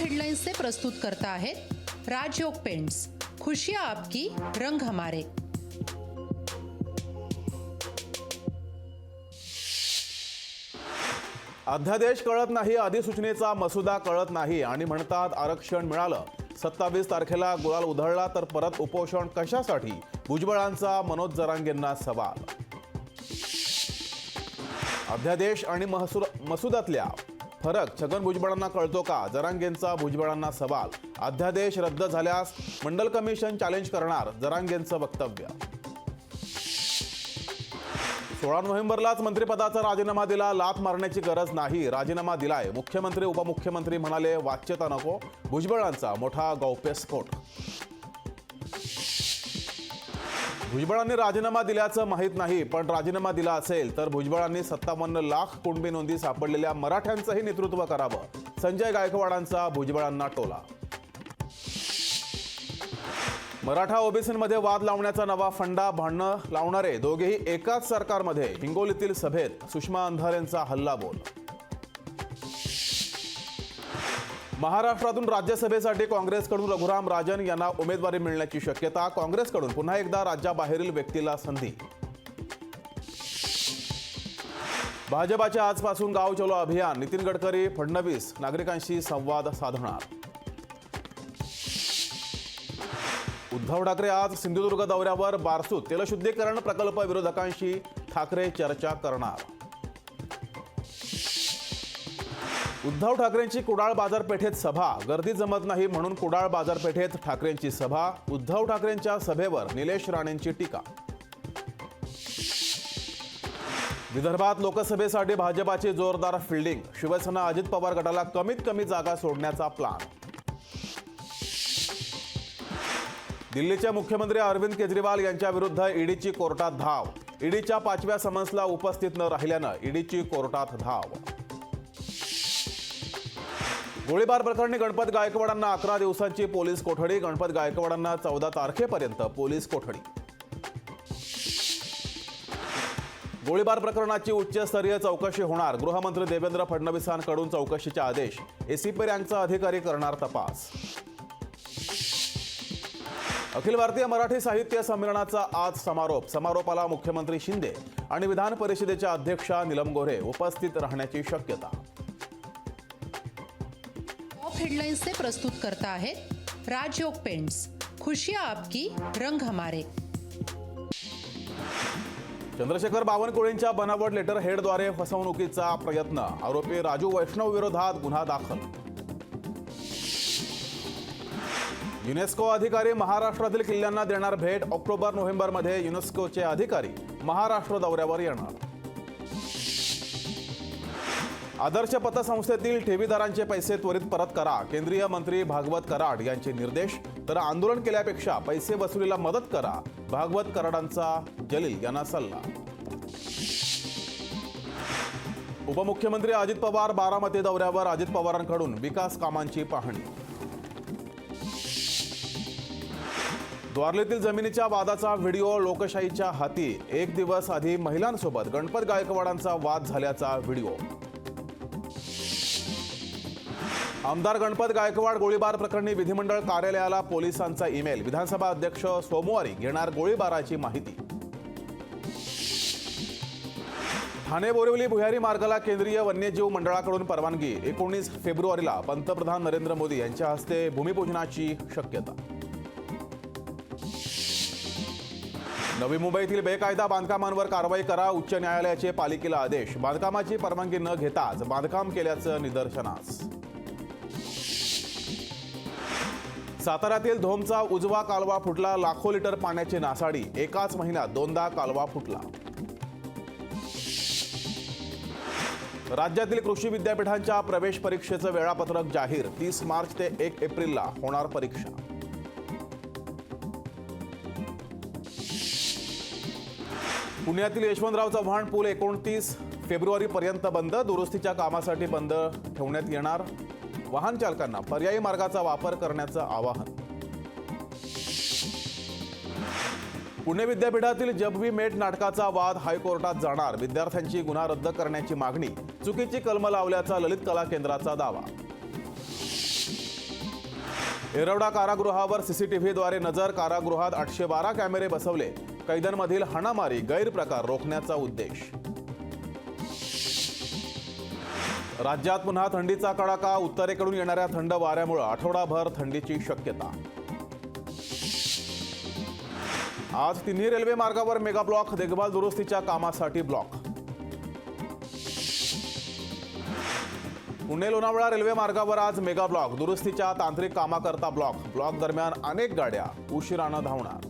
Headlines से प्रस्तुत करता है राजयोग पेंट्स। खुशियां आपकी, रंग हमारे। अध्यादेश कळत नाही, अधिसूचनेचा मसुदा कळत नाही आणि म्हणतात आरक्षण मिळालं। 27 तारखेला गुलाल उधळला तर परत उपोषण कशासाठी? भुजबळांचा मनोज जरांगेंना सवाल। अध्यादेश आणि मसुद्यातल्या फरक छगन भुजबळांना कळतो का? जरांगेंचा भुजबळांना सवाल। अध्यादेश रद्द झाल्यास मंडल कमिशन चॅलेंज करणार, जरांगेंचं वक्तव्य। 16 नोव्हेंबरलाच मंत्रिपदाचा राजीनामा दिला, लाथ मारण्याची गरज नाही, राजीनामा दिलाय। मुख्यमंत्री उपमुख्यमंत्री म्हणाले वाच्यता नको, भुजबळांचा मोठा गौप्यस्फोट। भुजबळांनी राजीनामा दिल्याचं माहीत नाही, पण राजीनामा दिला असेल तर भुजबळांनी 57 लाख कुणबी नोंदी सापडलेल्या मराठ्यांचंही नेतृत्व करावं, संजय गायकवाडांचा भुजबळांना टोला। मराठा ओबीसींमध्ये वाद लावण्याचा नवा फंडा, भांडणं लावणारे दोघेही एकाच सरकारमध्ये, हिंगोलीतील सभेत सुषमा अंधारेंचा हल्लाबोल। महाराष्ट्रातून राज्यसभेसाठी काँग्रेसकडून रघुराम राजन यांना उमेदवारी मिळण्याची शक्यता, काँग्रेसकडून पुन्हा एकदा राज्याबाहेरील व्यक्तीला संधी। भाजपाचे आजपासून गाव चलो अभियान, नितीन गडकरी फडणवीस नागरिकांशी संवाद साधणार। उद्धव ठाकरे आज सिंधुदुर्ग दौऱ्यावर, बारसूत तेलशुद्धीकरण प्रकल्प विरोधकांशी ठाकरे चर्चा करणार। उद्धव ठाकरेंची कुडाळ बाजारपेठेत सभा, गर्दी जमत नाही म्हणून कुडाळ बाजारपेठेत ठाकरेंची सभा, उद्धव ठाकरेंच्या सभेवर निलेश राणेंची टीका। विदर्भात लोकसभेसाठी भाजपाची जोरदार फिल्डिंग, शिवसेना अजित पवार गटाला कमीत कमी जागा सोडण्याचा प्लान। दिल्लीचे मुख्यमंत्री अरविंद केजरीवाल यांच्या विरुद्ध ईडीची कोर्टात धाव, ईडीच्या 5व्या समन्सला उपस्थित न राहिल्यानं ईडीची कोर्टात धाव। गोळीबार प्रकरणी गणपत गायकवाडांना 11 दिवसांची पोलीस कोठडी, गणपत गायकवाडांना 14 तारखेपर्यंत पोलीस कोठडी। गोळीबार प्रकरणाची उच्चस्तरीय चौकशी होणार, गृहमंत्री देवेंद्र फडणवीसांकडून चौकशीचे आदेश, एसीपी रँकचा अधिकारी करणार तपास। अखिल भारतीय मराठी साहित्य संमेलनाचा आज समारोप, समारोपाला मुख्यमंत्री शिंदे आणि विधान परिषदेच्या अध्यक्षा नीलम गोऱ्हे उपस्थित राहण्याची शक्यता। टॉप हेडलाइन्स से प्रस्तुत करता है राजयोग पेंट्स। खुशियां आपकी, रंग हमारे। चंद्रशेखर बावनकुळेंच्या बनावट लेटर हेडद्वारे फसवणुकीचा प्रयत्न, आरोपी राजू वैष्णव विरोधात गुन्हा दाखल। युनेस्को अधिकारी महाराष्ट्रातील किल्ल्यांना देणार भेट, ऑक्टोबर-नोव्हेंबरमध्ये युनेस्कोचे अधिकारी महाराष्ट्र दौऱ्यावर येणार। आदर्श पतसंस्थेतील ठेवीदारांचे पैसे त्वरित परत करा, केंद्रीय मंत्री भागवत कराड यांचे निर्देश, तर आंदोलन केल्यापेक्षा पैसे वसुलीला मदत करा, भागवत कराडांचा जलील यांना सल्ला। उपमुख्यमंत्री अजित पवार बारामती दौऱ्यावर, अजित पवारांकडून विकास कामांची पाहणी। द्वारलेतील जमिनीच्या वादाचा व्हिडिओ लोकशाहीच्या हाती, 1 दिवस आधी महिलांसोबत गणपत गायकवाडांचा वाद झाल्याचा व्हिडिओ। आमदार गणपत गायकवाड गोळीबार प्रकरणी विधिमंडळ कार्यालयाला पोलिसांचा ईमेल, विधानसभा अध्यक्ष सोमवारी घेणार गोळीबाराची माहिती। ठाणे बोरिवली भुयारी मार्गाला केंद्रीय वन्यजीव मंडळाकडून परवानगी, 19 फेब्रुवारीला पंतप्रधान नरेंद्र मोदी यांच्या हस्ते भूमिपूजनाची शक्यता। नवी मुंबईतील बेकायदा बांधकामांवर कारवाई करा, उच्च न्यायालयाचे पालिकेला आदेश, बांधकामाची परवानगी न घेताच बांधकाम केल्याचं निदर्शनास। साताऱ्यातील धोमचा उजवा कालवा फुटला, लाखो लिटर पाण्याची नासाडी, एकाच महिन्यात 2दा कालवा फुटला। राज्यातील कृषी विद्यापीठांच्या प्रवेश परीक्षेचं वेळापत्रक जाहीर, 30 मार्च ते 1 एप्रिलला होणार परीक्षा। पुण्यातील यशवंतराव चव्हाण पूल 29 फेब्रुवारीपर्यंत बंद, दुरुस्तीच्या कामासाठी बंद ठेवण्यात येणार, वाहन चालकांना पर्यायी मार्गाचा वापर करण्याचं आवाहन। पुणे विद्यापीठातील जब वी मेट नाटकाचा वाद हायकोर्टात जाणार, विद्यार्थ्यांची गुन्हा रद्द करण्याची मागणी, चुकीची कलम लावल्याचा ललित कला केंद्राचा दावा। येरवडा कारागृहावर सीसीटीव्हीद्वारे नजर. कारागृहात 812 कॅमेरे बसवले. कैद्यांमधील हाणामारी गैरप्रकार रोखण्याचा उद्देश. राज्यात पुन्हा थंडीचा कडाका. उत्तरेकडून येणाऱ्या थंड वाऱ्यामुळे आठवडाभर थंडीची शक्यता. आज तिन्ही रेल्वे मार्गावर मेगा ब्लॉक. देखभाल दुरुस्तीच्या कामासाठी ब्लॉक. पुणे लोणावळा रेल्वे मार्गावर आज मेगा ब्लॉक. दुरुस्तीच्या तांत्रिक कामाकरता ब्लॉक. ब्लॉक दरम्यान अनेक गाड्या उशिरानं धावणार.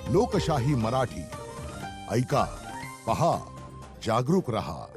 लोकशाही मराठी ऐका, पहा, जागरूक रहा.